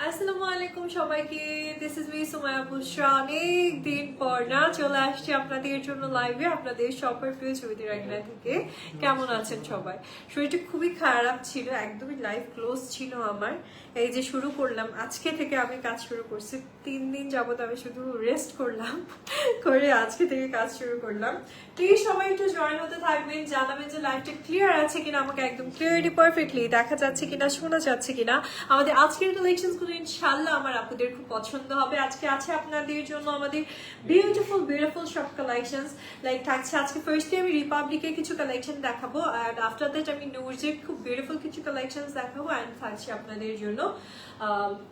আসসালামু আলাইকুম সবাইকে, দিস ইজ মি সুমাইয়া বুশরা। অনেক দিন পর না চলে আসছি আপনাদের জন্য লাইভে, আপনাদের সবার প্রিয় ছবিতে রাগিনা থেকে। কেমন আছেন সবাই? শরীরটা খুবই খারাপ ছিল, একদমই লাইভ ক্লোজ ছিল আমার। এই যে শুরু করলাম, আজকে থেকে আমি কাজ শুরু করছি। 3 দিন যাবত আমি শুধু রেস্ট করলাম, করে আজকে থেকে কাজ শুরু করলাম। প্লিজ সবাই একটু জয়েন হতে থাকবেন, জানাবেন যে লাইভটা ক্লিয়ার আছে কিনা, আমাকে একদম ক্লিয়ারলি পারফেক্টলি দেখা যাচ্ছে কিনা, শোনা যাচ্ছে কিনা। আমাদের আজকের কালেকশন গুলো ইনশাআল্লাহ আমার আপুদের খুব পছন্দ হবে। আজকে আছে আপনাদের জন্য আমাদের বিউটিফুল সব কালেকশনস। লাইক থাকছে আজকে ফার্স্টে আমি রিপাবলিকের কিছু কালেকশন দেখাবো, অ্যান্ড আফটার দ্যাট আমি নূরজের খুব বিউটিফুল কিছু কালেকশনস দেখাবো, অ্যান্ড থাকছে আপনাদের জন্য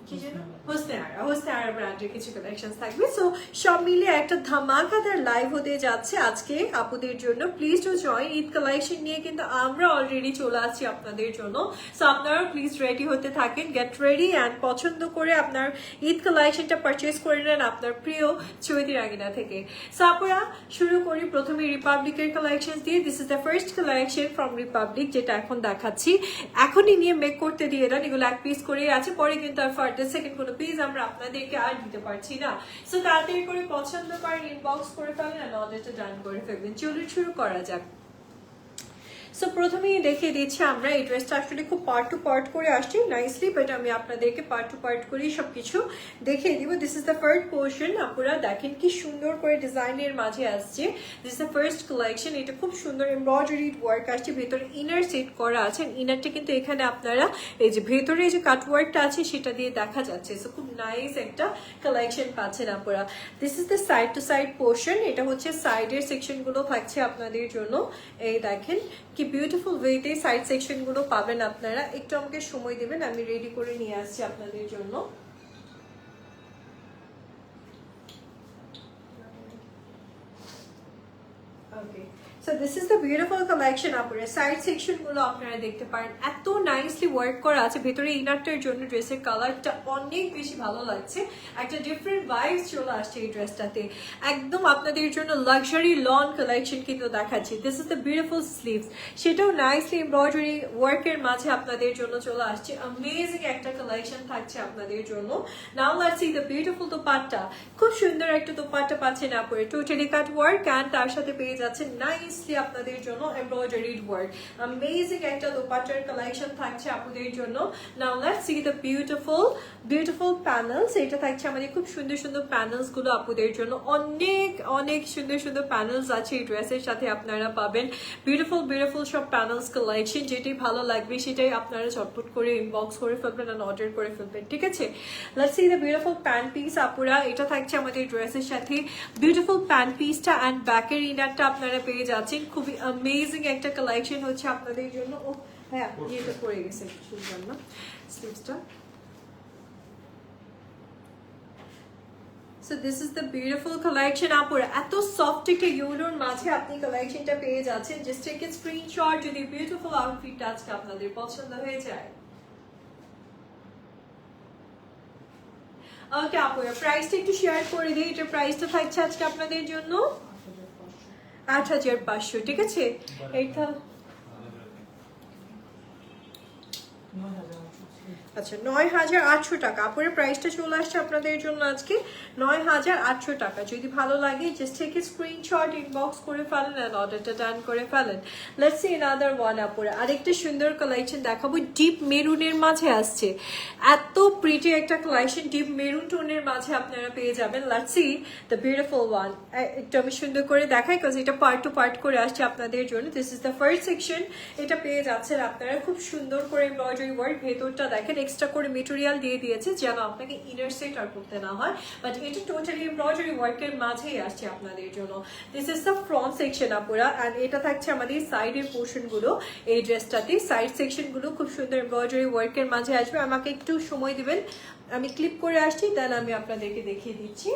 কি যেন হোসনে আরা ব্র্যান্ডের কিছু কালেকশনস থাকবে। সো সব মিলিয়ে একটা ধামাকাদার লাইভ হতে যাচ্ছে আজকে আপুদের জন্য। Please to join. Eid collection নিয়ে কিন্তু আমরা অলরেডি চলে আসছি আপনাদের জন্য। সো আপনারা প্লিজ রেডি হতে থাকেন, গেট রেডি অ্যান্ড পছন্দ করে আপনার ঈদ কালেকশনটা পারচেস করে নেন আপনার প্রিয় চৈতি রাগিনা থেকে। সো আপনারা শুরু করি প্রথমে রিপাবলিকের কালেকশন দিয়ে। This is the first collection from Republic, যেটা এখন দেখাচ্ছি। এখনই নিয়ে মেক করতে দিয়ে দেন, এগুলো এক পিস করেই আছে, পরে কিন্তু আর ফার্দার সেকেন্ড কোনো পিস আমরা আপনাদেরকে আর দিতে পারছি না। সো তাড়াতাড়ি করে পছন্দ করেন, ইনবক্স করে ফেলেন আর অর্ডারটা ডান করে ফেলবেন। চলুন শুরু করা যাক। সো প্রথমেই দেখিয়ে দিচ্ছি আমরা এই ড্রেসটা আসলে খুব পার্ট টু পার্ট করে আসছি নাইসলি, বাট আমি আপনাদেরকে পার্ট টু পার্ট করেই সবকিছু দেখিয়ে দিব। This is the first portion. আপনারা দেখেন কি সুন্দর করে ডিজাইনের মাঝে আসছে। This is the first collection. এটা খুব সুন্দর এমব্রয়ডারি ওয়ার্ক আসছে, ভেতরে ইনার সেট করা আছে। ইনারটা কিন্তু এখানে আপনারা এই যে ভেতরে যে কাট ওয়ার্কটা আছে সেটা দিয়ে দেখা যাচ্ছে। সো খুব নাইস একটা কালেকশন পাচ্ছেন আপনারা। This is the side to side portion. এটা হচ্ছে সাইডের সেকশন গুলো থাকছে আপনাদের জন্য। এই দেখেন কি বিউটিফুল ওয়েতে সাইড সেকশন গুলো পাবেন আপনারা। একটু আমাকে সময় দেবেন, আমি রেডি করে নিয়ে আসছি আপনাদের জন্য। Okay, so this is the beautiful collection. আপনারা সাইড সেকশন গুলো আপনারা দেখতে পারেন, এত নাইসলি ওয়ার্ক করা আছে। ভেতরে ইনারটার জন্য ড্রেসের কালারটা অনেক বেশি ভালো লাগছে, একটা ডিফারেন্ট ভাইবস চলে আসছে এই ড্রেসটাতে। একদম আপনাদের জন্য লাক্সারি লন কালেকশন কিন্তু দেখাচ্ছি। This is the beautiful sleeves, সেটাও নাইসলি এমব্রয়ডারি ওয়ার্কের মাঝে আপনাদের জন্য চলে আসছে। অ্যামেজিং একটা কালেকশন থাকছে আপনাদের জন্য। নাও let's see the beautiful dupatta. খুব সুন্দর একটা দোপাট্টা পাচ্ছেন আপনারা, টোটালি কাট ওয়ার্ক, অ্যান্ড তার সাথে পেয়ে যাচ্ছেন নাইসলি আপনাদের জন্য এমব্রয়ডারিড ওয়ার্ক। অ্যামেজিং একটা দোপাট্টার কালেকশন থাকছে আপনাদের জন্য। নাও let's see the beautiful panels. এটা থাকছে আমাদের খুব সুন্দর সুন্দর প্যানেলস গুলো আপনাদের জন্য। অনেক সুন্দর প্যানেলস আছে এই ড্রেসের সাথে, আপনারা পাবেন বিউটিফুল সব প্যানেলস কালেকশন। যেটাই ভালো লাগবে সেটাই আপনারা চটপট করে ইনবক্স করে ফেলবেন আর অর্ডার করে ফেলবেন, ঠিক আছে? Let's see the beautiful pant piece আপুরা। এটা থাকছে আমাদের ড্রেসের সাথে বিউটিফুল প্যান্ট পিসটা, অ্যান্ড ব্যাকের ইনারটা আপনারা পেয়ে যাচ্ছেন। খুবই অ্যামেজিং একটা কালেকশন হচ্ছে আপনাদের জন্য। ও হ্যাঁ, ইয়েটা পড়ে গেছে, শুনলাম না স্লিভসটা। So this is the beautiful collection আপুরা। এত সফট একটা ইউলোর মাঝে আপনি কালেকশনটা পেয়ে যাচ্ছেন। জাস্ট টেক এ স্ক্রিনশট যদি বিউটিফুল আউটফিটটা আজকে আপনাদের পছন্দ হয়ে যায়। ওকে আপুরা, প্রাইসটা একটু শেয়ার করে দিই। এটা প্রাইসটা থাকছে আজকে আপনাদের জন্য ৮৫০০, ঠিক আছে? এইটা আচ্ছা ৯,৮০০ টাকা আপুরের প্রাইসটা চলে আসছে আপনাদের জন্য আজকে ৯,৮০০ টাকা। যদি ভালো লাগে just take a screenshot, inbox করে ফেলেন এন্ড অর্ডারটা ডান করে ফেলেন। লেটস সি অ্যানাদার ওয়ান আপুরা। আরেকটা সুন্দর কালেকশন দেখাবো, ডিপ মেরুনের মাঝে আসছে। এত প্রিটি একটা কালেকশন, ডিপ মেরুন টোনের মাঝে আপনারা পেয়ে যাবেন। Let's see the beautiful one. একটু আমি সুন্দর করে দেখাই, কারণ এটা পার্ট টু পার্ট করে আসছে আপনাদের জন্য। This is the first section. এটা পেয়ে যাচ্ছেন আপনারা খুব সুন্দর করে এমব্রয়ডারি ওয়ার্ক। ভেতরটা দেখেন এক্সট্রা করে মেটেরিয়াল দিয়ে দিয়েছে যেন আপনাকে ইনার সেট আর করতে না হয়, বাট এটা টোটালি এমব্রয়ডারি ওয়ার্কের মাঝেই আসছে আপনাদের জন্য। This is the front section আপুরা, অ্যান্ড এটা থাকছে আমাদের সাইডের পোর্শন গুলো। এই ড্রেসটাতে সাইড সেকশন গুলো খুব সুন্দর এমব্রয়ডারি ওয়ার্কের মাঝে আসবে। আমাকে একটু সময় দিবেন, আমি ক্লিপ করে আসছি, দেন আমি আপনাদেরকে দেখিয়ে দিচ্ছি।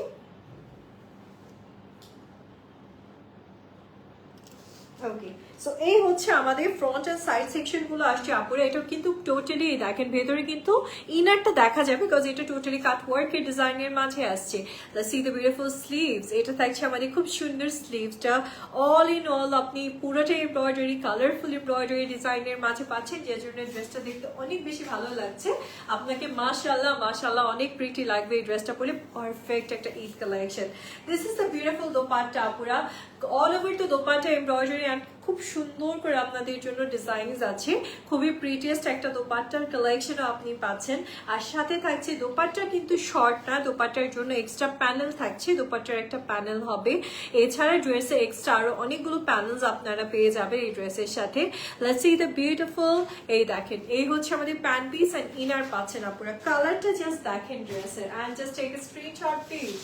ওকে, সো এই হচ্ছে আমাদের ফ্রন্ট এন্ড সাইড সেকশন গুলো আসছে আপুরে। এটা কিন্তু টোটালি দেখেন ভেতরে কিন্তু ইনারটা দেখা যাবে বিকজ এটা টোটালি কাট ওয়ার্কের ডিজাইনের মাঝে আসছে। সি দ্য বিউটিফুল স্লিভস, এটা থাকছে আমাদের খুব সুন্দর স্লিভসটা। অল ইন অল আপনি পুরোটা এমব্রয়ডারি, কালারফুল এমব্রয়ডারি ডিজাইনের মাঝে পাচ্ছেন, যে জন্য ড্রেসটা দেখতে অনেক বেশি ভালো লাগছে আপনাকে। মাশাআল্লাহ মাশাআল্লাহ অনেক প্রিটি লাগবে এই ড্রেসটা পরে। পারফেক্ট একটা Eid collection. This is the beautiful dupatta আপুরা। অল ওভার তো দোপাট্টা এমব্রয়ডারি অ্যান্ড খুব সুন্দর করে আপনাদের জন্য ডিজাইনস আছে। খুবই প্রিটিয়েস্ট একটা দোপাট্টার কালেকশনও আপনি পাচ্ছেন। আর সাথে থাকছে দোপাট্টা কিন্তু শর্ট না, দোপাট্টার জন্য এক্সট্রা প্যানেল থাকছে, দোপাট্টার একটা প্যানেল হবে। এছাড়া ড্রেসে এক্সট্রা আরো অনেকগুলো প্যানেলস আপনারা পেয়ে যাবেন এই ড্রেসের সাথে। লেটস সি দ্য বিউটিফুল, এই দেখেন এই হচ্ছে আমাদের প্যান্ট পিস এন্ড ইনার পাচ্ছেন আপনারা। কালারটা জাস্ট দেখেন ড্রেসের, and just take a screenshot please.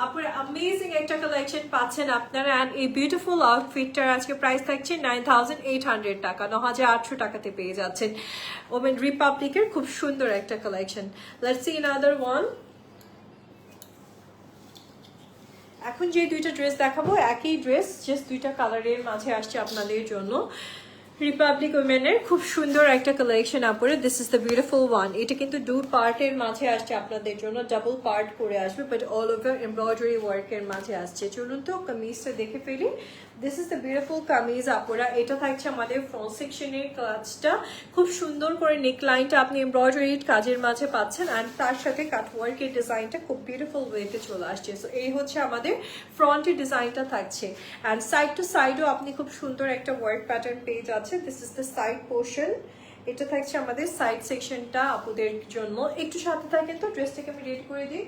আপনারা অ্যামেজিং একটা কালেকশন পাচ্ছেন আপনারা। এন্ড এই বিউটিফুল আউটফিটটার আজকে প্রাইস থাকছে 9800 টাকা, 9800 টাকাতে পেয়ে যাচ্ছেন। ওমেন রিপাবলিকের খুব সুন্দর একটা collection. Let's see another one. এখন যে দুইটা ড্রেস দেখাবো একই ড্রেস, জাস্ট দুইটা কালারের মাঝে আসছে আপনাদের জন্য। রিপাবলিক ওমেনের খুব সুন্দর একটা কালেকশন আপুরে। This is the beautiful one. এটা কিন্তু দু পার্টের মাঝে আসছে আপনাদের জন্য, ডাবল পার্ট করে আসবে, বাট অল ওভার এমব্রয়ডারি ওয়ার্কের মাঝে আসছে। চলুন তো কামিজটা দেখে ফেলি। This is the beautiful kameez আপুরা। এটা থাকছে আমাদের ফ্রন্ট সেকশনের কাজটা, খুব সুন্দর করে নেক লাইনটা আপনি এমব্রয়ডারি কাজের মাঝে পাচ্ছেন, অ্যান্ড তার সাথে কাট ওয়ার্কের ডিজাইনটা খুব বিউটিফুল ওয়েতে চলে আসছে। সো এই হচ্ছে আমাদের ফ্রন্টের ডিজাইনটা থাকছে, অ্যান্ড সাইড টু সাইডও আপনি খুব সুন্দর একটা ওয়ার্ক প্যাটার্ন পেয়ে যাচ্ছেন। This is the side portion. এটা থাকছে আমাদের সাইড সেকশনটা আপুদের জন্য। একটু সাথে থাকেন তো, ড্রেসটাকে আমি রেডি করে দিই।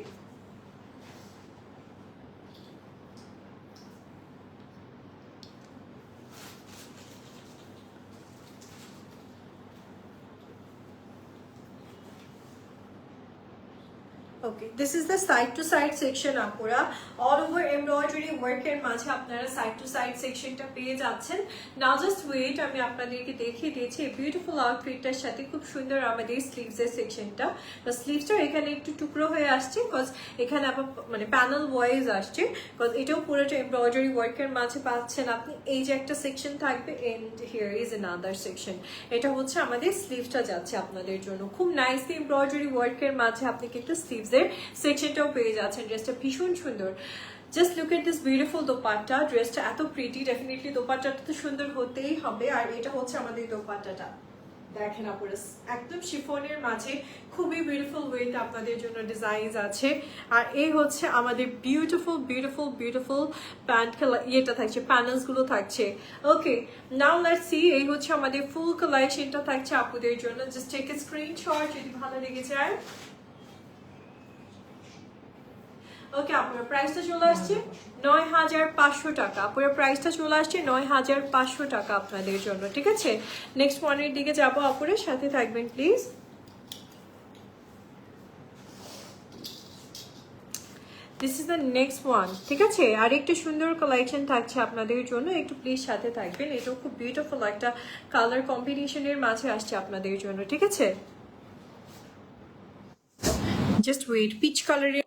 Okay, this is the side to side section আপুরা। অল ওভার এমব্রয়ডারি ওয়ার্কের মাঝে আপনারা সাইড টু সাইড সেকশনটা পেয়ে যাচ্ছেন। নাও জাস্ট ওয়েট, আমি আপনাদেরকে দেখিয়ে দিয়েছি বিউটিফুল আউটফিটটার সাথে খুব সুন্দর আমাদের স্লিভসের সেকশনটা। স্লিভসটা এখানে একটু টুকরো হয়ে আসছে বিকজ এখানে আবার মানে প্যানেল ওয়াইজ আসছে, বিকজ এটাও পুরোটা এমব্রয়ডারি ওয়ার্কের মাঝে পাচ্ছেন আপনি। এই যে একটা সেকশন থাকবে, and here is another section. এটা হচ্ছে আমাদের স্লিভসটা যাচ্ছে আপনাদের জন্য। খুব নাইসলি এমব্রয়ডারি ওয়ার্কের মাঝে আপনি কিন্তু স্লিভস সেকশনটাও পেয়ে যাচ্ছেন। ড্রেসটা ভীষণ সুন্দর। Just look at this beautiful dupatta. ড্রেসটা এত প্রিটি, ডেফিনেটলি দোপাট্টাটা তো সুন্দর হতেই হবে। আর এটা হচ্ছে আমাদের দোপাট্টাটা, দেখেন আপুরা একদম শিফনের মাঝে খুবই বিউটিফুল ওয়েতে আপনাদের জন্য ডিজাইনস আছে। আর এই হচ্ছে আমাদের বিউটিফুল বিউটিফুল বিউটিফুল প্যান্ট ইয়েটা থাকছে, প্যানেলস গুলো থাকছে। ওকে, নাও লেটস সি। এই হচ্ছে আমাদের ফুল কালেকশনটা থাকছে আপুদের জন্য। জাস্ট টেক এ স্ক্রিনশট যদি ভালো লেগে যায়। ওকে, আপনার প্রাইসটা চলে আসছে 9500 টাকা। আপনার প্রাইসটা চলে আসছে 9500 টাকা আপনাদের জন্য, ঠিক আছে। নেক্সট ওয়ানের দিকে যাবো আপনার সাথে থাকবেন please. This is the next one, ঠিক আছে। আর একটু সুন্দর কালেকশন থাকছে আপনাদের জন্য, একটু প্লিজ সাথে থাকবেন। এটাও খুব বিউটিফুল একটা কালার কম্বিনেশনের মাঝে আসছে আপনাদের জন্য, ঠিক আছে। জাস্ট ওয়েট, পিচ কালারের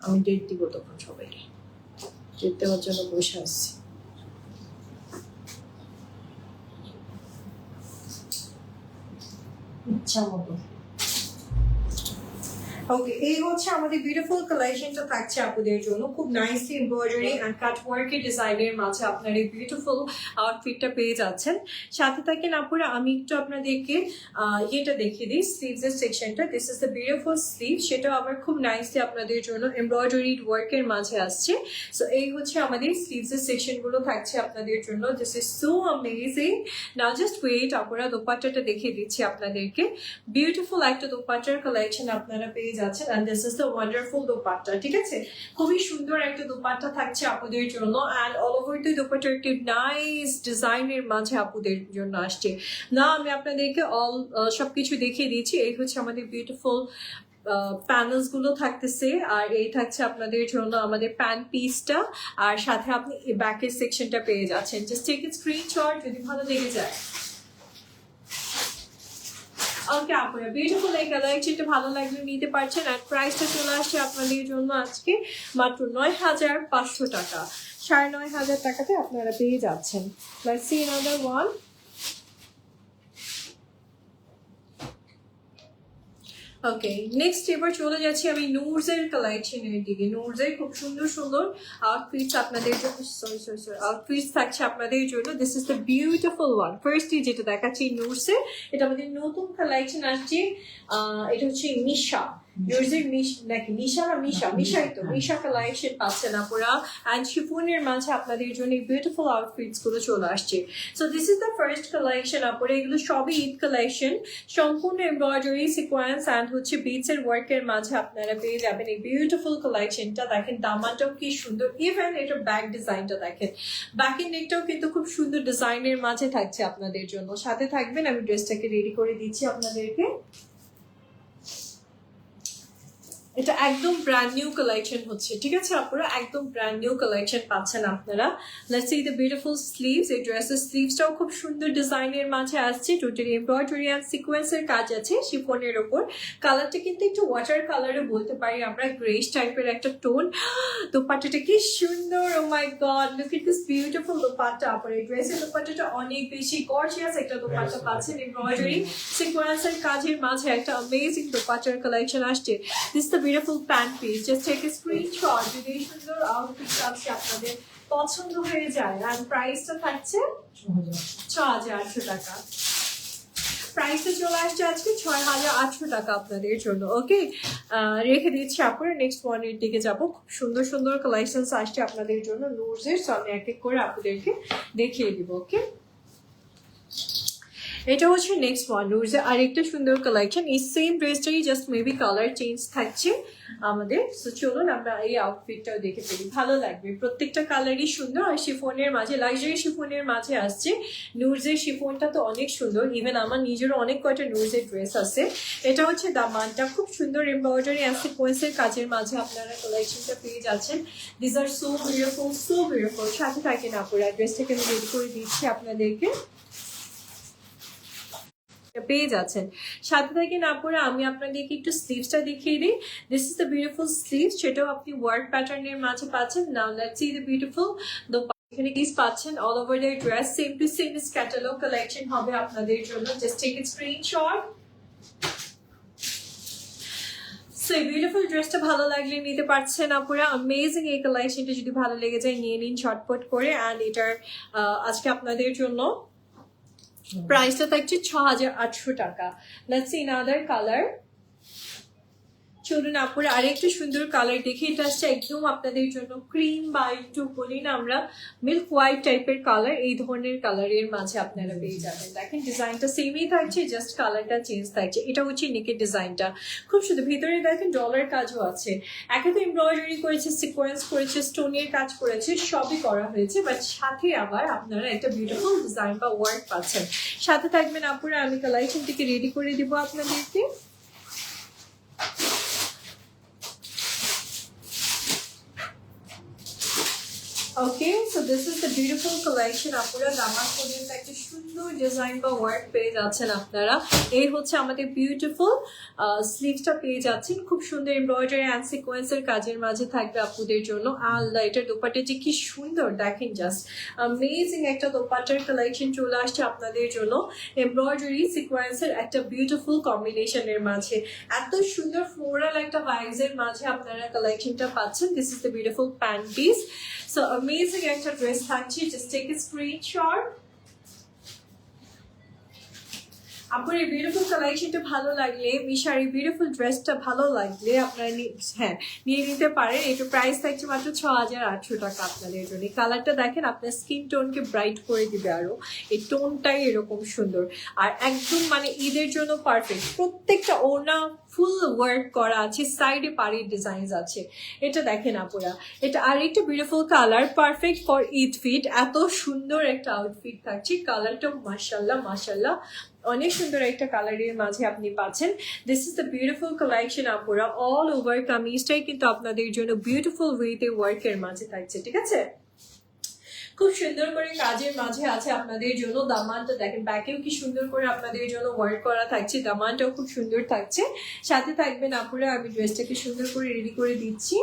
আমি ডেট দিব তখন সবাইকে, ডেট দেওয়ার জন্য বসে আসছি। ইচ্ছা মতো ওকে, এই হচ্ছে আমাদের বিউটিফুল কালেকশনটা থাকছে আপুদের জন্য, খুব নাইসলি এমব্রয়ডারি এন্ড কাট ওয়ার্কের ডিজাইনের মাঝে আপনার এই বিউটিফুল আউটফিটটা পেয়ে যাচ্ছেন। সাথে থাকেন আপুরা, আমি একটু আপনাদেরকে এটা দেখিয়ে দিই স্লিভস এর সেকশনটা। This is the beautiful sleeve, সেটা আবার খুব নাইসলি আপনাদের জন্য এমব্রয়ডারি ওয়ার্কের মাঝে আসছে। সো এই হচ্ছে আমাদের স্লিভস এর সেকশন গুলো থাকছে আপনাদের জন্য। This is so amazing. Now just wait, আপুরা দোপাট্টাটা দেখিয়ে দিচ্ছি আপনাদেরকে। বিউটিফুল একটা দোপাট্টার কালেকশন আপনারা পেয়ে যাচ্ছেন and this is the wonderful dupatta. ঠিক আছে, খুবই সুন্দর একটা দোপাট্টা থাকছে আপুদের জন্য and all over the dupatta একটি নাইস ডিজাইনের মাঝে আপুদের জন্য আসছে। না আমি আপনাদেরকে সবকিছু দেখিয়ে দিচ্ছি। এই হচ্ছে আমাদের বিউটিফুল প্যানেলস গুলো থাকতেছে, আর এই থাকছে আপনাদের জন্য আমাদের প্যান্ট পিসটা, আর সাথে আপনি ব্যাকের সেকশনটা পেয়ে যাচ্ছেন। জাস্ট টেক ইট স্ক্রিনশট যদি ভালো লেগে যায়। ওকে আপুরা, বিউটিফুল এই কালেকশনটা ভালো লাগলে নিতে পারছেন। আর প্রাইসটা চলে আসছে আপনাদের জন্য আজকে মাত্র ৯,৫০০ টাকা। ৯,৫০০ টাকাতে আপনারা পেয়ে যাচ্ছেন। Let's see another one. Okay, next এবার চলে যাচ্ছি আমি নুরজের কালেকশনের দিকে। নুরজের খুব সুন্দর সুন্দর আউটফিটস আপনাদের জন্য, আউটফিটস থাকছে আপনাদের জন্য। This is the beautiful one. Firstly যেটা দেখাচ্ছি নুরসের, এটা আমাদের নতুন কালেকশন আসছে। এটা হচ্ছে মিশা, নুরজের নাকি মিশা না মিশাই তো, মিশা কালেকশন পাচ্ছেন আপনারা। অ্যান্ড শিফনের মাঝে আপনাদের জন্য এই বিউটিফুল আউটফিটস গুলো চলে আসছে। So this is the first collection আপনারা। এগুলো সবই ঈদ কালেকশন, সম্পূর্ণ এমব্রয়ডারি সিকোয়েন্স অ্যান্ড হচ্ছে বিটস এর ওয়ার্কের মাঝে আপনারা পেয়ে যাবেন এই বিউটিফুল কালেকশনটা। দেখেন দামাটাও কি সুন্দর, ইভেন এটার ব্যাক ডিজাইনটা দেখেন, ব্যাকের নেকটাও কিন্তু খুব সুন্দর ডিজাইনের মাঝে থাকছে আপনাদের জন্য। সাথে থাকবেন, আমি ড্রেসটাকে রেডি করে দিচ্ছি আপনাদেরকে। এটা একদম ব্র্যান্ড নিউ কালেকশন হচ্ছে, ঠিক আছে আপনারা, একদম ব্র্যান্ড নিউ কালেকশন পাচ্ছেন আপনারা। Let's see the beautiful sleeves. এই ড্রেসের স্লিভসটাও খুব সুন্দর ডিজাইনের মাঝে আসছে, টোটালি এমব্রয়ডারি অ্যান্ড সিকোয়েন্সের কাজ আছে শিফনের ওপর। কালারটা কিন্তু একটু ওয়াটার কালারও বলতে পারি আমরা, গ্রেস টাইপের একটা টোন। দোপাট্টাটা কি সুন্দর, oh my God, look at this beautiful dupatta. আপনার এই ড্রেসের দোপাট্টাটা অনেক বেশি গর্জিয়াস একটা দোপাট্টা পাচ্ছেন, এমব্রয়ডারি সিকোয়েন্সের কাজের মাঝে একটা অ্যামেজিং দোপাট্টার কালেকশন আসছে। This the beautiful pant piece, just take a screenshot যদি এই সুন্দর আউটফিট আছে আপনাদের পছন্দ হয়ে যায়। আর প্রাইসটা থাকছে ৬,৮০০ টাকা। প্রাইসটা চলে আসছে আজকে ৬,৮০০ টাকা আপনাদের জন্য। ওকে, রেখে দিচ্ছি আপনারা। নেক্সট ওয়ানের দিকে যাবো। খুব সুন্দর সুন্দর কালেকশন আসছে আপনাদের জন্য নুরজের। সামনে এক এক করে আপনাদেরকে দেখিয়ে দিব। ওকে, এটা হচ্ছে নেক্সট ওয়ান নুরজের আরেকটা সুন্দর কালেকশন। এই সেম ড্রেসটাই জাস্ট মেবি কালার চেঞ্জ থাকছে আমাদের। সো চলুন আমরা এই আউটফিটটাও দেখে ফেলি, ভালো লাগবে। প্রত্যেকটা কালারই সুন্দর, আর শিফনের মাঝে, লাক্সারি শিফনের মাঝে আসছে। নুরজের শিফনটা তো অনেক সুন্দর, ইভেন আমার নিজেরও অনেক কয়টা নুরজের ড্রেস আছে। এটা হচ্ছে দামানটা, খুব সুন্দর এমব্রয়ডারি অ্যান্ড সিকোয়েন্সের কাজের মাঝে আপনারা কালেকশনটা পেয়ে যাচ্ছেন। This are so beautiful, so beautiful. সাথে থাকেন আপুরা, ড্রেসটাকে আমি রেডি করে দিচ্ছি আপনাদেরকে, পেয়ে যাচ্ছেন। সাথে থাকেন আপুরা, আমি আপনাদেরকে একটু স্লিভসটা দেখিয়ে দিই। This is the beautiful sleeves, সেটাও আপনি ওয়ার্ক প্যাটার্নের মাঝে পাচ্ছেন। Now let's see the beautiful এখানে পিস পাচ্ছেন all over the dress. Same to same catalogue collection হবে আপনাদের জন্য। Just take it screenshot. So এই বিউটিফুল ড্রেসটা ভালো লাগলে নিতে পারছেন আপুরা। অ্যামেজিং এই কালেকশনটা, যদি ভালো লেগে যায় নিয়ে নিন ঝটপট করে। অ্যান্ড এটার আজকে আপনাদের জন্য প্রাইসটা থাকছে ৬,৮০০ টাকা। Let's see another colour. চলুন আপুরা আরেকটা সুন্দর কালার দেখে। এটা আসছে একদম আপনাদের জন্য ক্রিম বা একটু বলি না আমরা মিল্ক হোয়াইট টাইপের কালার। এই ধরনের কালারের মাঝে আপনারা পেয়ে যাবেন। দেখেন ডিজাইনটা সেমই থাকছে, জাস্ট কালারটা চেঞ্জ থাকছে। এটা হচ্ছে নেকের ডিজাইনটা, খুব সুন্দর। ভিতরে দেখেন ডলার কাজও আছে, একে তো এমব্রয়ডারি করেছে, সিকোয়েন্স করেছে, স্টোনের কাজ করেছে, সবই করা হয়েছে। বাট সাথে আবার আপনারা একটা বিউটিফুল ডিজাইন বা ওয়ার্ক পাচ্ছেন। সাথে থাকবেন আপুরা, আমি কালেকশনটিকে রেডি করে দিব আপনাদেরকে। Okay, so this is the beautiful collection. আপনারা জামা পর্যন্ত একটা সুন্দর ডিজাইন বা ওয়ার্ক পেয়ে যাচ্ছেন আপনারা। এই হচ্ছে আমাদের বিউটিফুল স্লিভসটা পেয়ে যাচ্ছেন, খুব সুন্দর এমব্রয়ডারি অ্যান্ড সিকোয়েন্সের কাজের মাঝে থাকবে আপুদের জন্য। আল্লাহ, এটার দোপাট্টা যে কি সুন্দর, দেখেন জাস্ট অ্যামেজিং একটা দোপাট্টার কালেকশন চলে আসছে আপনাদের জন্য। এমব্রয়ডারি সিকোয়েন্সের একটা বিউটিফুল কম্বিনেশনের মাঝে, এত সুন্দর ফ্লোরাল একটা ভাইবসের মাঝে আপনারা কালেকশনটা পাচ্ছেন। This is the beautiful pant piece. So amazing একটা ড্রেস থাকছে, just take a screenshot. আপনার এই বিউটিফুল কালেকশনটা ভালো লাগলে, মিশার এই বিউটিফুল ড্রেসটা ভালো লাগলে আপনারা হ্যাঁ নিয়ে নিতে পারেন। এটার প্রাইস থাকছে মাত্র 6,800 টাকা আপনাদের জন্য। কালারটা দেখেন, আপনার স্কিন টোনকে ব্রাইট করে দিবে আরো, এই টোনটাই এরকম সুন্দর আর একদম মানে ঈদের জন্য পারফেক্ট। প্রত্যেকটা ওড়না ফুল ওয়ার্ক করা আছে, সাইডে পাড়ির ডিজাইন আছে। এটা দেখেন আপুরা, এটা আরেকটা beautiful colour, perfect for Eid fit. এত সুন্দর একটা আউটফিট থাকছে, কালারটা মাশাআল্লাহ মাশাআল্লাহ অনেক সুন্দর একটা কালারের মাঝে আপনি পাচ্ছেন। This is the beautiful collection আপুরা। অল ওভার কামিজটাই কিন্তু আপনাদের জন্য বিউটিফুল ওয়েতে ওয়ার্কের মাঝে থাকছে, ঠিক আছে? খুব সুন্দর করে কাজের মাঝে আছে আপনাদের জন্য। দামানটা দেখেন, ব্যাকেও কি সুন্দর করে আপনাদের জন্য ওয়ার্ক করা থাকছে, দামানটাও খুব সুন্দর থাকছে। সাথে থাকবেন আপুরা, আমি ড্রেসটাকে সুন্দর করে রেডি করে দিচ্ছি।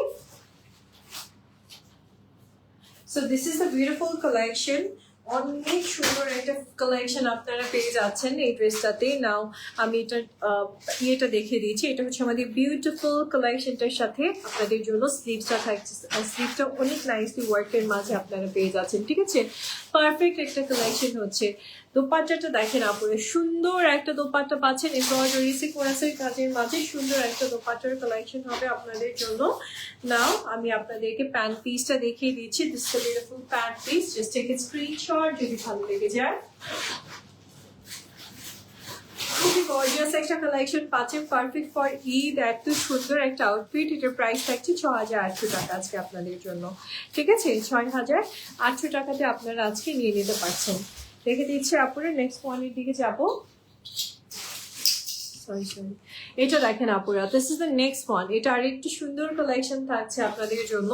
So this is the beautiful collection. অনেক সুন্দর একটা কালেকশন আপনারা পেয়ে যাচ্ছেন এই ড্রেসটাতে। নাও আমি এটা দেখিয়ে দিয়েছি। এটা হচ্ছে আমাদের বিউটিফুল কালেকশনটার সাথে আপনাদের জন্য স্লিভসটা থাকছে। স্লিভসটা অনেক নাইসলি ওয়ার্কের মাঝে আপনারা পেয়ে যাচ্ছেন, ঠিক আছে? পারফেক্ট একটা কালেকশন হচ্ছে। দোপাট্টাটা দেখেন আপুরে, সুন্দর একটা দোপাট্টা পাচ্ছেন এমব্রয়ডারি সিকোয়েন্সের কাজের মাঝে। সুন্দর একটা দোপাট্টার কালেকশন হবে আপনাদের জন্য। নাও আমি আপনাদেরকে প্যান্ট পিসটা দেখিয়ে দিচ্ছি। This is the beautiful pant piece, just take a screenshot যদি ভালো লেগে যায়। খুবই গর্জিয়াস একটা কালেকশন পাচ্ছেন, পারফেক্ট ফর ঈদ। এত সুন্দর একটা আউটফিট। এটার প্রাইস থাকছে 6,800 টাকা আজকে আপনাদের জন্য, ঠিক আছে? 6,800 টাকাতে আপনারা আজকে নিয়ে নিতে পারছেন। দেখে দিচ্ছি আপুরে, নেক্সট ওয়ানের দিকে যাবো। এটা দেখেন আপুরা, this is the next one. এটা আরেকটি সুন্দর কালেকশন থাকছে আপনাদের জন্য,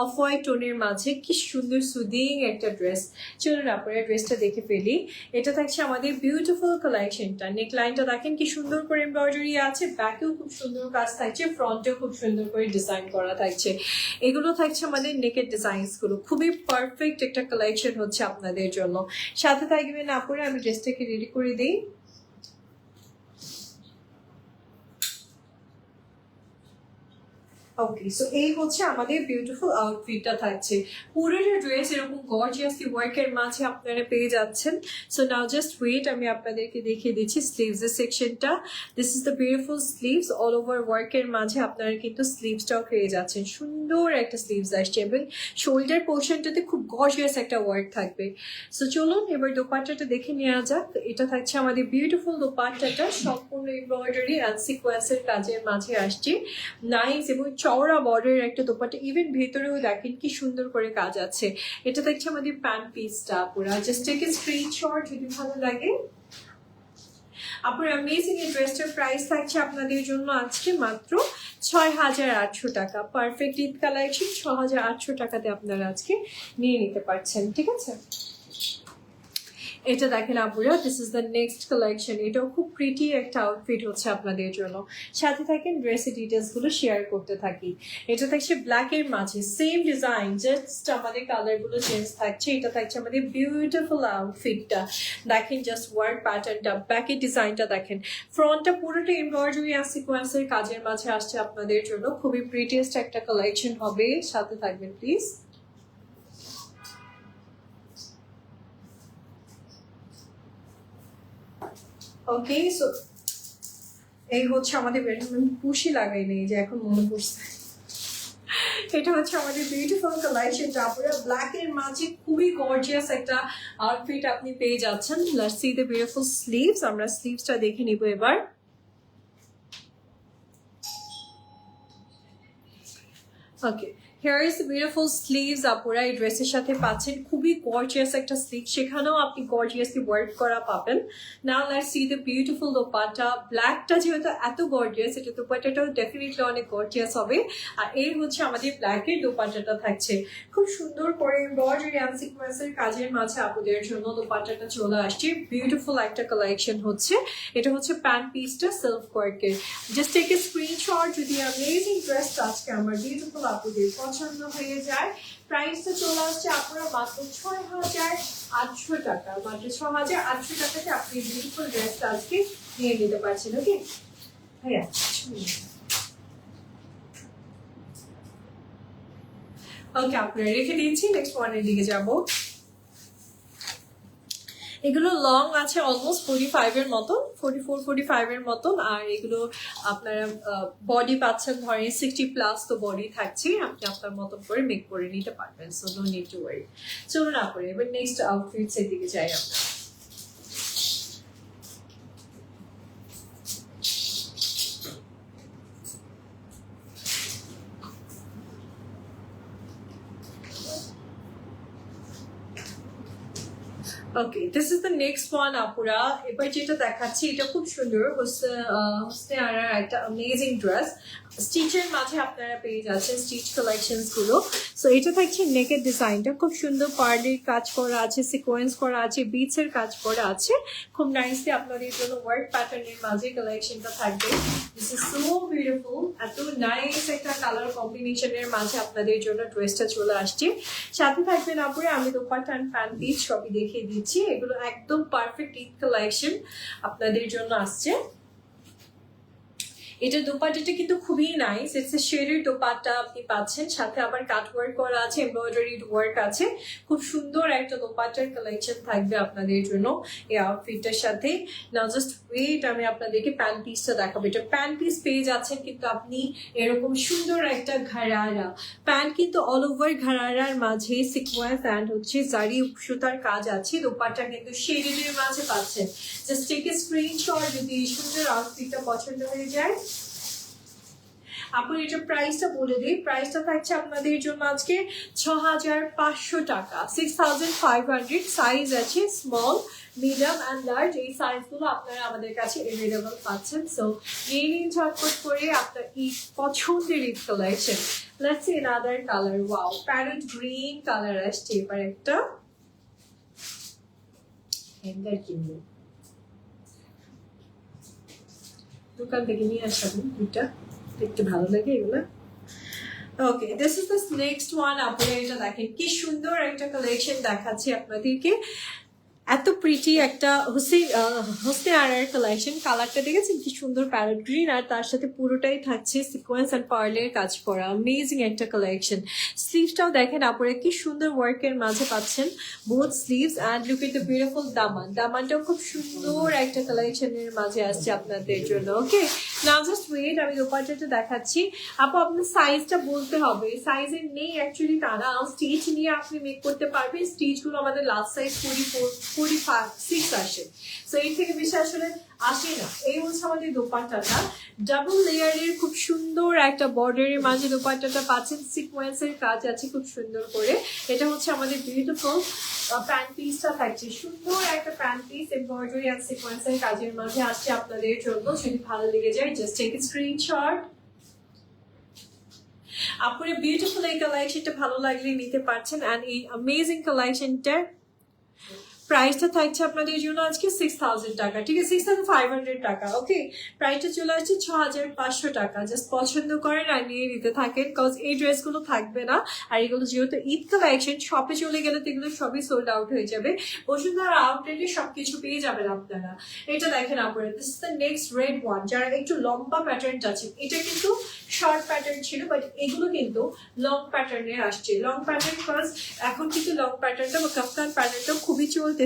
অফ হোয়াইট টোনের মাঝে। কি সুন্দর সুদিং একটা ড্রেস। চলুন আপুরা ড্রেসটা দেখে ফেলি। এটা থাকছে আমাদের বিউটিফুল কালেকশনটা। নেকলাইনটা দেখেন কি সুন্দর করে এমব্রয়ডারি আছে, ব্যাকেও খুব সুন্দর কাজ থাকছে, ফ্রন্টেও খুব সুন্দর করে ডিজাইন করা থাকছে। এগুলো থাকছে আমাদের নেকের ডিজাইনস গুলো। খুবই পারফেক্ট একটা কালেকশন হচ্ছে আপনাদের জন্য। সাথে থাকবেন আপুরা, আমি ড্রেসটাকে রেডি করে দিই। ওকে, সো এই হচ্ছে আমাদের বিউটিফুল আউটফিটটা থাকছে। পুরোটা ড্রেস এরকম গর্জিয়াসলি ওয়ার্কের মাঝে আপনারা পেয়ে যাচ্ছেন। সো নাও জাস্ট ওয়েট, আমি আপনাদেরকে দেখিয়ে দিচ্ছি স্লিভসের সেকশনটা। This is the beautiful sleeves. All over ওয়ার্কের মাঝে আপনারা কিন্তু স্লিভসটাও পেয়ে যাচ্ছেন। সুন্দর একটা স্লিভস আসছে এবং শোল্ডার পোর্শনটাতে খুব গর্জিয়াস একটা ওয়ার্ক থাকবে। সো চলুন এবার দোপাট্টাটা দেখে নেওয়া যাক। এটা থাকছে আমাদের বিউটিফুল দোপাট্টাটা, সম্পূর্ণ এমব্রয়ডারি অ্যান্ড সিকোয়েন্সের কাজের মাঝে আসছে। নাইস এবং চওড়া বর্ডারের একটা দোপাট্টা। ইভেন ভেতরেও দেখেন কি সুন্দর করে কাজ আছে। এটা দেখছি আমাদের প্যান্ট পিসটা পুরা। জাস্ট টেক এ স্ক্রিনশট যদি ভালো লাগে। আপনার অ্যামেজিং এই ড্রেসটার প্রাইস থাকছে আপনাদের জন্য আজকে মাত্র 6,800 টাকা। পারফেক্ট ঈদ কালেকশন 6,800 টাকাতে আপনারা আজকে নিয়ে নিতে পারছেন, ঠিক আছে? এটা দেখেন আপুরা, this is the next collection. এটাও খুব প্রিটি একটা আউটফিট হচ্ছে আপনাদের জন্য। সাথে থাকেন ড্রেসের ডিটেলস গুলো শেয়ার করতে থাকি। এটা থাকছে ব্ল্যাক এর মাঝে, সেম ডিজাইন, জাস্ট আমাদের কালার গুলো চেঞ্জ থাকছে। এটা থাকছে আমাদের বিউটিফুল আউটফিটটা। দেখেন জাস্ট ওয়ার্ক প্যাটার্নটা, ব্যাকের ডিজাইনটা দেখেন। ফ্রন্টটা পুরোটা এমব্রয়ডারি আর সিকোয়েন্সের কাজের মাঝে আসছে আপনাদের জন্য। খুবই প্রিটিয়েস্ট একটা কালেকশন হবে। সাথে থাকবেন প্লিজ। ওকে, সো এই হচ্ছে আমাদের পুশি লাগাই নেই যে এখন মনে পড়ছে। এটা হচ্ছে আমাদের বিউটিফুল কালেকশন। তারপরে ব্ল্যাক এর মাঝে খুবই গর্জিয়াস একটা আউটফিট আপনি পেয়ে যাচ্ছেন। Let's see the beautiful sleeves. আমরা স্লিভসটা দেখে নিব এবার। ওকে, Here is the beautiful sleeves আপুরা এই ড্রেসের সাথে পাচ্ছেন খুবই গর্জিয়াস একটা স্লিভ সেখানেও আপনি গর্জিয়াসলি ওয়ার্ক করা পাবেন নাও let's see the beautiful dupatta ব্ল্যাকটা যেহেতু এত গর্জিয়াস এটা দোপাট্টাটাও ডেফিনেটলি অনেক গর্জিয়াস হবে আর এর হচ্ছে আমাদের ব্ল্যাকের দোপাট্টাটা থাকছে খুব সুন্দর করে এমব্রয়ডারি অ্যান্ড সিকোয়েন্সের কাজের মাঝে আপুদের জন্য দোপাট্টাটা চলে আসছে বিউটিফুল একটা কালেকশন হচ্ছে এটা হচ্ছে প্যান্ট পিসটা সেলফ ওয়ার্কের জাস্ট টেক এ স্ক্রিনশট যদি অ্যামেজিং ড্রেসটা আজকে আমার বিউটিফুল আপুদের পছন্দ হয়ে যায় প্রাইসটা চলে আসছে আপনারা মাত্র ৬,৮০০ টাকা মাত্র ৬,৮০০ টাকাতে আপনি বিউটিফুল ড্রেসটা আজকে নিয়ে নিতে পারছেন ওকে ভাইয়া ওকে আপনারা রেখে দিয়েছি নেক্সট ওয়ানের দিকে যাবো এগুলো লং আছে অলমোস্ট 45 এর মতন 44-45 এর মতন আর এগুলো আপনারা বডি পাচ্ছেন ধরেন 60 প্লাস তো বডি থাকছে আপনি আপনার মতন করে মেক করে নিতে পারবেন so no need to worry চলুন না করে এবার নেক্সট আউটফিটস এর দিকে যাই আমরা Okay, this is the next one আপুরা এবার যেটা দেখাচ্ছি এটা খুব সুন্দর হোসনে আরার একটা অ্যামেজিং ড্রেস স্টিচের মাঝে আপনারা পেয়ে যাচ্ছেন স্টিচ কালেকশনস গুলো সো এটা থাকছে নেকের ডিজাইনটা খুব সুন্দর পার্লের কাজ করা আছে সিকোয়েন্স করা আছে বিটস এর কাজ করা আছে খুব নাইসলি আপনাদের জন্য ওয়ার্ক প্যাটার্নের মাঝে কালেকশনটা থাকবে দিস ইজ সো বিউটিফুল এত নাইস একটা কালার কম্বিনেশনের মাঝে আপনাদের জন্য ড্রেসটা চলে আসছে সাথে থাকবেন আপুরা আমি দোপাট্টা এন্ড প্যান্ট পিস সবই দেখিয়ে দিচ্ছি এগুলো একদম পারফেক্ট ঈদ কালেকশন আপনাদের জন্য আসছে এটা দোপাট্টাটা কিন্তু খুবই নাইস ইটস এ শেডের দোপাট্টা আপনি পাচ্ছেন সাথে আবার কাট ওয়ার্ক করা আছে এমব্রয়ডারি ওয়ার্ক আছে খুব সুন্দর একটা দোপাট্টার কালেকশন থাকবে আপনাদের জন্য এই আউটফিটটার সাথে নাও জাস্ট ওয়েট আমি আপনাদেরকে প্যান্ট পিসটা দেখাবো এটা প্যান্ট পিস পেয়ে যাচ্ছেন কিন্তু আপনি এরকম সুন্দর একটা ঘাড়ারা প্যান্ট কিন্তু অল ওভার ঘাড়ারার মাঝে সিকোয়েন্স অ্যান্ড হচ্ছে জারি সুতার কাজ আছে দোপাট্টা কিন্তু শেডের মাঝে পাচ্ছেন জাস্ট টেক এ স্ক্রিনশট যদি সুন্দর আউটফিটটা পছন্দ হয়ে যায় আপনি এটা প্রাইসটা বলে দিই প্রাইসটা থাকছে আপনাদের জন্য আজকে ৬,৫০০ টাকা 6,500 সাইজ আছে স্মল মিডিয়াম অ্যান্ড লার্জ এই সাইজগুলো আপনারা আমাদের কাছে অ্যাভেলেবল পাচ্ছেন সো নিয়ে নিন ঝটপট করে আপনার ঈদ পছন্দের Eid collection let's see another colour wow parrot green colour আসছে এবার একটা হ্যাঙ্গার কিনবো দোকান থেকে নিয়ে আসবেন দুইটা দেখতে ভালো লাগে এগুলো ওকে this is the next one আপনারা এটা দেখেন কি সুন্দর একটা কালেকশন দেখাচ্ছি আপনাদেরকে এত প্রিটি একটা হোসনে আরার কালেকশন কালারটা দেখেছেন কি সুন্দর প্যারট গ্রিন আর তার সাথে পুরোটাই থাকছে সিকোয়েন্স অ্যান্ড পার্লের কাজ করা অ্যামেজিং একটা কালেকশন স্লিভসটাও দেখেন আপনারা কি সুন্দর ওয়ার্কের মাঝে পাচ্ছেন both sleeves and look at the beautiful দামানটাও খুব সুন্দর একটা কালেকশনের মাঝে আসছে আপনাদের জন্য ওকে নাও জাস্ট ওয়েট আমি দোপাট্টাটা দেখাচ্ছি আপু আপনার সাইজটা বলতে হবে সাইজের নেই অ্যাকচুয়ালি তারা স্টিচ নিয়ে আপনি মেক করতে পারবেন স্টিচগুলো আমাদের লাস্ট সাইজ 45-46 আসে সো এর থেকে বেশি আসলে আসে না এই হচ্ছে আমাদের দোপাট্টাটা ডাবল লেয়ারের খুব সুন্দর একটা বর্ডারের মাঝে দোপাট্টাটা পাচ্ছেন সিকোয়েন্সের কাজ আছে খুব সুন্দর করে এটা হচ্ছে আমাদের বিউটিফুল প্যান্ট পিসটা থাকছে সুন্দর একটা প্যান্ট পিস এমব্রয়ডারি আর সিকোয়েন্সের কাজের মাঝে আসছে আপনাদের জন্য যদি ভালো লেগে যায় জাস্ট টেক এ স্ক্রিনশট আপনার বিউটিফুল এই কালেকশনটা ভালো লাগলে নিতে পারছেন এন্ড এই অ্যামেজিং কালেকশনটা প্রাইসটা থাকছে আপনাদের জন্য আজকে 6,000 টাকা ঠিক আছে 6,500 টাকা ওকে প্রাইসটা চলে আসছে 6,500 টাকা জাস্ট পছন্দ করেন আর নিয়ে নিতে থাকেন কজ এই ড্রেসগুলো থাকবে না আর এগুলো যেহেতু ঈদ কালেকশন শপে চলে গেলে তো এগুলো সবই সোল্ড আউট হয়ে যাবে বসুন্ধরা আউটলেটে সবকিছু পেয়ে যাবেন আপনারা এটা দেখেন আপনারা this is the next red one যারা একটু লম্বা প্যাটার্ন আছে এটা কিন্তু শর্ট প্যাটার্ন ছিল বাট এগুলো কিন্তু লং প্যাটার্নে আসছে লং প্যাটার্ন কজ এখন কিন্তু লং প্যাটার্নটা বা কাফতান প্যাটার্নটা খুবই চলতেছে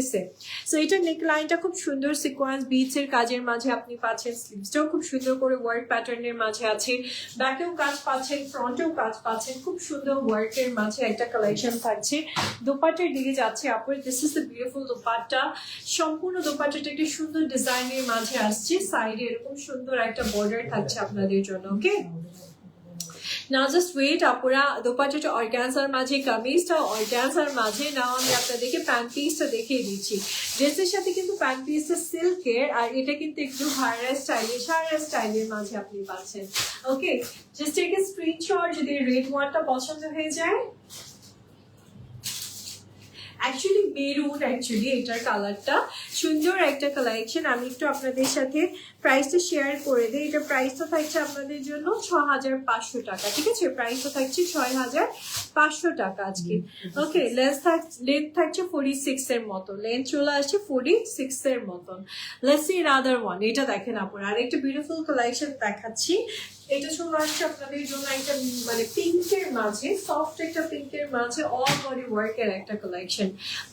সো এটা নেক লাইনটা খুব সুন্দর সিকোয়েন্স বিটস এর কাজের মাঝে আপনি পাচ্ছেন স্লিভসটাও খুব সুন্দর করে ওয়ার্ক প্যাটার্নের মাঝে আছে ব্যাকেও কাজ পাচ্ছেন ফ্রন্টেও কাজ পাচ্ছেন খুব সুন্দর ওয়ার্কের মাঝে একটা কালেকশন থাকছে দোপাট্টার দিকে যাচ্ছে আপনার this is the beautiful dupatta সম্পূর্ণ দোপাট্টাটা একটা সুন্দর ডিজাইনের মাঝে আসছে সাইডে এরকম সুন্দর একটা বর্ডার থাকছে আপনাদের জন্য ওকে নাও জাস্ট ওয়েট আপুরা, দোপাট্টাটা অর্গানজার মাঝে, কামিজটা অর্গানজার মাঝে। নাও আমি আপনাদেরকে প্যান্ট পিসটা দেখিয়ে দিচ্ছি। ড্রেসের সাথে কিন্তু প্যান্ট পিসটা সিল্কের, আর এটা কিন্তু একটু হারা স্টাইলের মাঝে আপনি পাচ্ছেন। ওকে, জাস্ট টেক এ স্ক্রিনশট যদি রেড ওয়ানটা পছন্দ হয়ে যায়। অ্যাকচুয়ালি এটার কালারটা সুন্দর একটা কালেকশন। আমি একটু আপনাদের সাথে প্রাইসটা শেয়ার করে দিই। এটা প্রাইসটা থাকছে আপনাদের জন্য 6500 টাকা, ঠিক আছে? প্রাইসটা থাকছে 6500 টাকা আজকে। ওকে, লেন্থ থাকছে 46 এর মতো, লেন্থ চলে আসছে 46 এর মতন। Let's see other one. এটা দেখেন আপনারা, আরেকটা বিউটিফুল কালেকশন দেখাচ্ছি। এটা চলে আসছে আপনাদের জন্য একটা মানে পিঙ্কের মাঝে, সফট একটা পিঙ্কের মাঝে অল বডি ওয়ার্কের একটা কালেকশন।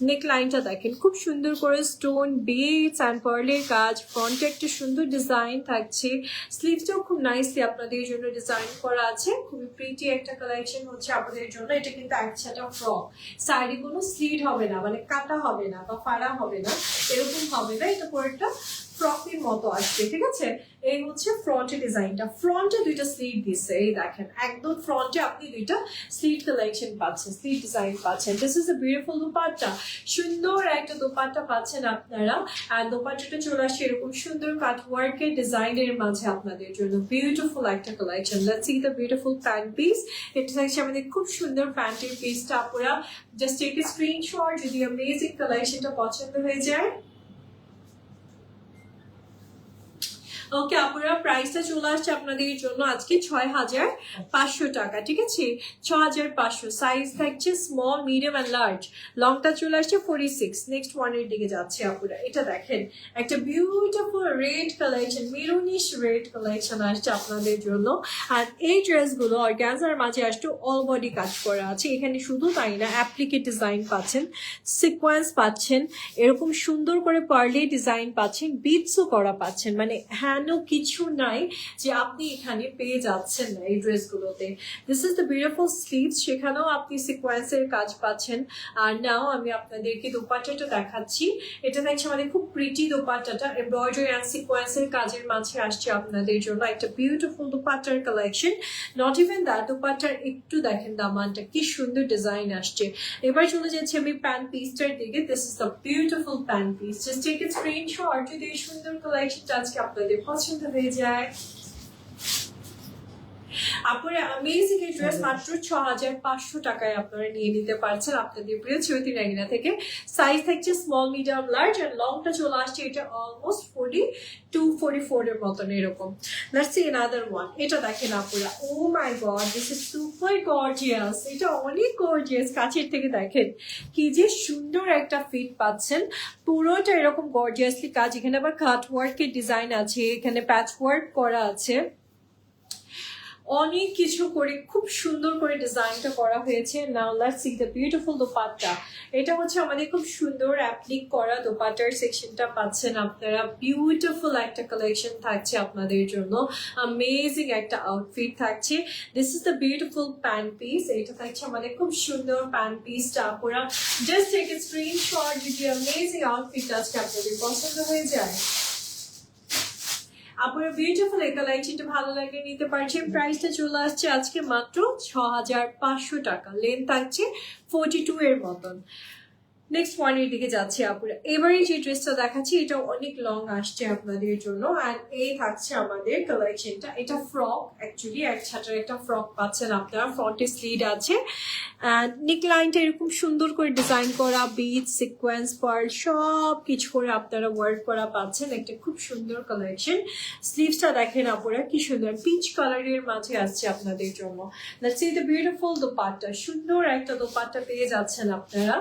নেক লাইনটা দেখেন, খুব সুন্দর করে স্টোন বিটস অ্যান্ড পার্লের কাজ, ফ্রন্টে একটা সুন্দর ডিজাইন থাকছে। স্লিভসটাও খুব নাইসলি আপনাদের জন্য ডিজাইন করা আছে। খুবই প্রিটি একটা কালেকশন হচ্ছে আপনাদের জন্য। এটা কিন্তু একসাথে ফ্রক, সাইডে কোনো স্লিট হবে না, মানে কাটা হবে না বা ফাড়া হবে না, এরকম হবে না। এটা পরে একটা ফ্রকের মতো আসবে, ঠিক আছে? এই হচ্ছে ফ্রন্টের ডিজাইনটা। ফ্রন্টে দুইটা স্লিট দিচ্ছে, এই দেখেন একদম ফ্রন্টে আপনি দুইটা স্লিট কালেকশন পাচ্ছেন, স্লিট ডিজাইন পাচ্ছেন। This is a beautiful dupatta, সুন্দর একটা দোপাট্টা পাচ্ছেন আপনারা। আর দোপাট্টাটা চলে আসছে এরকম সুন্দর কাট ওয়ার্কের ডিজাইনের মাঝে আপনাদের জন্য। বিউটিফুল একটা collection. Let's see the beautiful pant piece. এটা থাকছে আমাদের খুব সুন্দর প্যান্টের পিসটা। আপনারা জাস্ট টেক এ স্ক্রিনশট যদি অ্যামেজিং কালেকশনটা পছন্দ হয়ে যায়। ওকে আপনারা, প্রাইসটা চলে আসছে আপনাদের জন্য আজকে 6500 টাকা, ঠিক আছে? 6500। সাইজ থাকছে স্মল, মিডিয়াম অ্যান্ড লার্জ। লংটা চলে আসছে 46। নেক্সট ওয়ানের দিকে যাচ্ছে আপুরা। এটা দেখেন একটা beautiful red collection, maroonish red collection আসছে আপনাদের জন্য। আর এই ড্রেসগুলো অর্গানজার মাঝে আসছে অল বডি কাজ করা আছে। এখানে শুধু তাই না, অ্যাপ্লিকেট ডিজাইন পাচ্ছেন, সিকোয়েন্স পাচ্ছেন, এরকম সুন্দর করে পার্লি ডিজাইন পাচ্ছেন, বিটসও করা পাচ্ছেন। মানে কিছু নাই যে আপনি এখানে পেয়ে যাচ্ছেন না এই ড্রেসগুলোতে। This is the beautiful sleeves, সেখানেও আপনি সিকোয়েন্সের কাজ পাচ্ছেন। আর নাও আমি আপনাদেরকে দোপাট্টাটা দেখাচ্ছি। এটা দেখছি মানে খুব প্রিটি দোপাট্টাটা, এমব্রয়ডারি অ্যান্ড সিকোয়েন্সের কাজের মাঝে আসছে আপনাদের জন্য একটা বিউটিফুল দোপাট্টার কালেকশন। নট ইভেন দ্যাট, দোপাট্টার একটু দেখেন দামানটা কি সুন্দর ডিজাইন আসছে। এবার চলে যাচ্ছি আমি প্যান্ট পিসটার দিকে। This is the beautiful pant piece. Just take a screenshot যদি এই সুন্দর কালেকশনটা আজকে আপনাদের পছন্দ হয়ে যায়। আপনারা অ্যামেজিং এই ড্রেস মাত্র 6500 টাকায় আপনারা নিয়ে নিতে পারছেন আপনাদের প্রিয় চৈতি রেঙ্গিনা থেকে। সাইজ থাকছে স্মল, মিডিয়াম, লার্জ, আর লংটা চলে আসছে এটা অলমোস্ট 42-44 এর মতন এরকম। Let's see another one. এটা দেখেন আপুরা, oh my God, this is super gorgeous. এটা অনেক গর্জিয়াস। কাছের থেকে দেখেন কি যে সুন্দর একটা ফিট পাচ্ছেন। পুরোটা এরকম গর্জিয়াসলি কাজ। এখানে আবার কাট ওয়ার্কের ডিজাইন আছে, এখানে প্যাচ ওয়ার্ক করা আছে, অনেক কিছু করে খুব সুন্দর করে ডিজাইনটা করা হয়েছে। নাও let's see the beautiful dupatta. এটা হচ্ছে আমাদের খুব সুন্দর অ্যাপ্লিক করা দোপাট্টার সেকশনটা পাচ্ছেন আপনারা। বিউটিফুল একটা কালেকশন থাকছে আপনাদের জন্য, অ্যামেজিং একটা আউটফিট থাকছে। This is the beautiful pant piece. এটা থাকছে আমাদের খুব সুন্দর প্যান্ট পিসটা। আপনারা জাস্ট টেক এ স্ক্রিনশট যদি অ্যামেজিং আউটফিটটা আজকে আপনাদের পছন্দ হয়ে যায়। আপনার বিউটিফুল এই কালেকশনটা ভালো লাগে নিতে পারছেন। প্রাইসটা চলে আসছে আজকে মাত্র 6500 টাকা। লেন্থ থাকছে 42 এর মতন। নেক্সট ওয়ানের দিকে যাচ্ছে আপুরা। এবারে যে ড্রেসটা দেখাচ্ছি এটা অনেক লং আসছে আপনাদের জন্য। আর এই থাকছে আমাদের কালেকশনটা। এটা ফ্রক, অ্যাকচুয়ালি এক ছাটার একটা ফ্রক পাচ্ছেন আপনারা। ফ্রন্টে স্লিড আছে, নেক লাইনটা এরকম সুন্দর করে ডিজাইন করা, বিট, সিকোয়েন্স, পার্ল সব কিছু করে আপনারা ওয়ার্ক করা পাচ্ছেন। একটা খুব সুন্দর কালেকশন। স্লিভসটা দেখেন আপুরা কি সুন্দর পিচ কালারের মাঝে আসছে আপনাদের জন্য। Let's see the beautiful dupatta. সুন্দর একটা দোপাট্টা পেয়ে যাচ্ছেন আপনারা।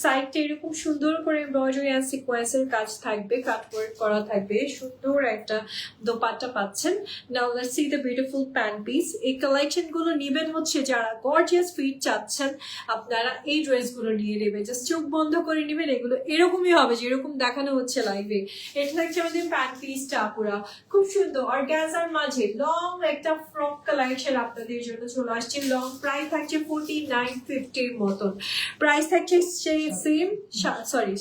সাইডটা এরকম সুন্দর করে এমব্রয়ডারি অ্যান্ড সিকোয়েন্সের কাজ থাকবে, কাট ওয়ার্ক করা থাকবে। সুন্দর একটা দোপাট্টা পাচ্ছেন। Now let's see the beautiful pant piece. এই কালেকশন গুলো নিবেন হচ্ছে যারা গর্জিয়াস ফিট চাচ্ছেন, আপনারা এই ড্রেসগুলো নিয়ে নেবেন। জাস্ট চোখ বন্ধ করে নেবেন, এগুলো এরকমই হবে যেরকম দেখানো হচ্ছে লাইভে। এটা থাকছে আমাদের প্যান্ট পিসটা পুরা খুব সুন্দর অর্গানজার মাঝে লং একটা ফ্রক কালেকশন আপনাদের জন্য চলে আসছে। লং প্রাইস থাকছে 4950 এর মতন। প্রাইস থাকছে সেই সেম, সরি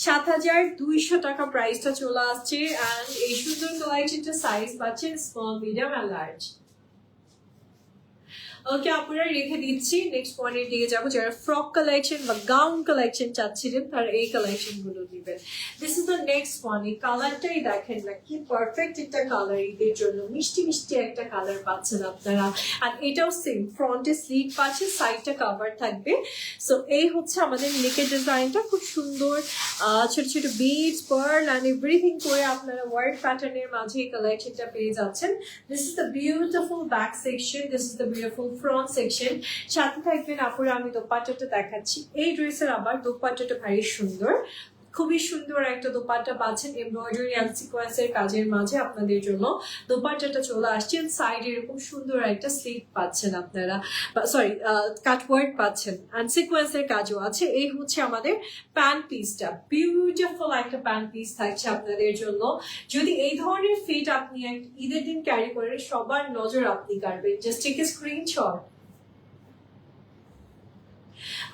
7200 টাকা প্রাইসটা চলে আসছে। অ্যান্ড এই সুন্দর কালেকশনটা সাইজ পাচ্ছেন স্মল, মিডিয়াম অ্যান্ড লার্জ। ওকে আপনারা রেখে দিচ্ছি, নেক্সট পয়েন্টের দিকে যাবো। যারা ফ্রক কালেকশন বা গাউন কালেকশন চাচ্ছিলেন তারা এই কালেকশন গুলো নেবেন। This is the next one. এই কালারটাই দেখেন না কি পারফেক্ট একটা কালার, ঈদের জন্য মিষ্টি মিষ্টি একটা কালার পাচ্ছেন আপনারা। আর এটাও সেম, ফ্রন্টে স্লিভ পাচ্ছে, সাইডটা কাভার থাকবে। সো এই হচ্ছে আমাদের নেকের ডিজাইনটা, খুব সুন্দর ছোট ছোট বিডস, পার্ল অ্যান্ড এভরিথিং করে আপনারা ওয়ার্ক প্যাটার্নের মাঝে এই কালেকশনটা পেয়ে যাচ্ছেন। This is the beautiful back section, this is the beautiful front section. সাথে থাকবেন আপুরা, আমি দোপাট্টাটা দেখাচ্ছি। এই ড্রেসের আবার দোপাট্টাটা ভারী সুন্দর, খুবই সুন্দর একটা দোপাট্টা পাচ্ছেন এমব্রয়ডারি অ্যান্ড সিকোয়েন্সের কাজের মাঝে আপনাদের জন্য দোপাট্টাটা চলে আসছে। সাইডে এরকম সুন্দর একটা স্লিভ পাচ্ছেন আপনারা, সরি কাটওয়ার্ক পাচ্ছেন অ্যান্ড সিকোয়েন্সের কাজও আছে। এই হচ্ছে আমাদের প্যান্ট পিসটা, বিউটিফুল একটা প্যান্ট পিস থাকছে আপনাদের জন্য। যদি এই ধরনের ফিট আপনি ঈদের দিন ক্যারি করেন, সবার নজর আপনি কাড়বেন। Just take a screenshot.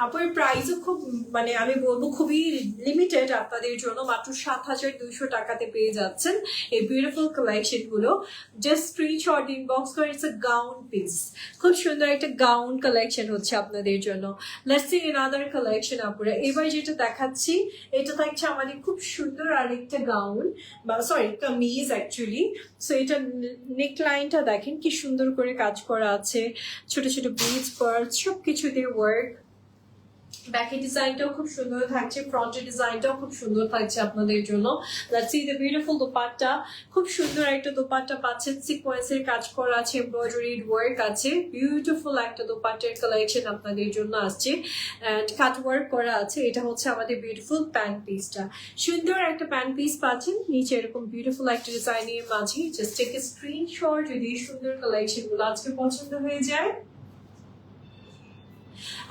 আপনার প্রাইসও খুব, মানে আমি বলবো খুবই লিমিটেড আপনাদের জন্য, মাত্র 7,200 টাকাতে পেয়ে যাচ্ছেন এই বিউটিফুল কালেকশন গুলো। জাস্ট স্ক্রিনশট ইনবক্স করে। ইটস আ গাউন পিস, খুব সুন্দর একটা গাউন কালেকশন হচ্ছে আপনাদের জন্য। লেটস সি অ্যানাদার কালেকশন আপুরা। এবার যেটা দেখাচ্ছি এটা থাকছে আমাদের খুব সুন্দর আরেকটা গাউন, বা সরি কামিজ অ্যাকচুয়ালি। সো এটা নেক লাইনটা দেখেন কি সুন্দর করে কাজ করা আছে, ছোট ছোট বিডস, পার্লস সবকিছু দিয়ে ওয়ার্ক। ব্যাকের ডিজাইনটাও খুব সুন্দর থাকছে, ফ্রন্টের ডিজাইনটাও খুব সুন্দর থাকছে আপনাদের জন্য। Let's see the beautiful dupatta, খুব সুন্দর একটা দোপাট্টা পাচ্ছেন, সিকোয়েন্সের কাজ করা আছে, এমব্রয়ডারি ওয়ার্ক আছে, বিউটিফুল একটা দোপাট্টার কালেকশন আপনাদের জন্য আসছে এন্ড কাট ওয়ার্ক করা আছে। এটা হচ্ছে আমাদের বিউটিফুল প্যান্ট পিসটা, সুন্দর একটা প্যান্ট পিস পাচ্ছেন নিচে এরকম বিউটিফুল একটা ডিজাইনের মাঝে। জাস্ট টেক এ স্ক্রিনশট যদি এই সুন্দর কালেকশন গুলো আজকে পছন্দ হয়ে যায়।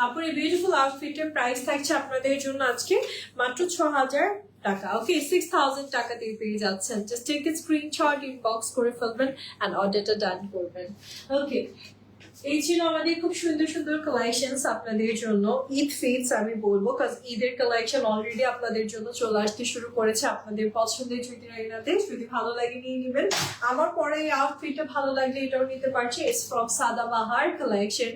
আপনার এই বিউটিফুল আউটফিটের প্রাইস থাকছে আপনাদের জন্য আজকে মাত্র 6,000 টাকা। ওকে, 6,000 টাকা দিয়ে পেয়ে যাচ্ছেন। Just take a screenshot, inbox করে ফেলবেন এন্ড অর্ডারটা ডান করবেন। ওকে, এই ছিল আমাদের খুব সুন্দর সুন্দর কালেকশনস আপনাদের জন্য। ঈদ ফিটস আমি বলবো, কারণ ঈদের কালেকশন অলরেডি আপনাদের জন্য চলে আসতে শুরু করেছে আপনাদের পছন্দের জুতিরাইনাতে। যদি ভালো লাগে নিয়ে নেবেন। আমার পরে এই আউটফিটটা ভালো লাগলে এটাও নিতে পারছি। It's from Sadabahar collection.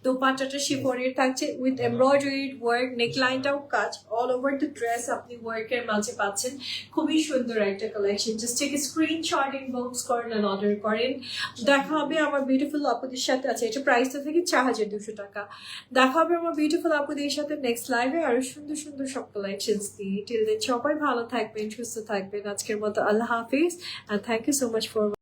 দোপাট্টাটা শিফনের থাকছে উইথ এমব্রয়ডারি ওয়ার্ক, নেকলাইনটাও কাজ, অল ওভার দ্য ড্রেস আপনি ওয়ার্কের মাঝে পাচ্ছেন। খুবই সুন্দর একটা collection. Just take screenshot, inbox করেন এন্ড অর্ডার করেন। দেখা হবে আমার বিউটিফুল আপুদের সাথে। আছে এটা প্রাইসটা থেকে 4,200 টাকা। দেখা হবে আমার বিউটিফুল আপুদের সাথে নেক্সট লাইভে আরো সুন্দর সুন্দর সব কালেকশনস দিয়ে। টিল দেন সবাই ভালো থাকবেন, সুস্থ থাকবেন। আজকের মতো আল্লাহ হাফিজ, and thank you so much for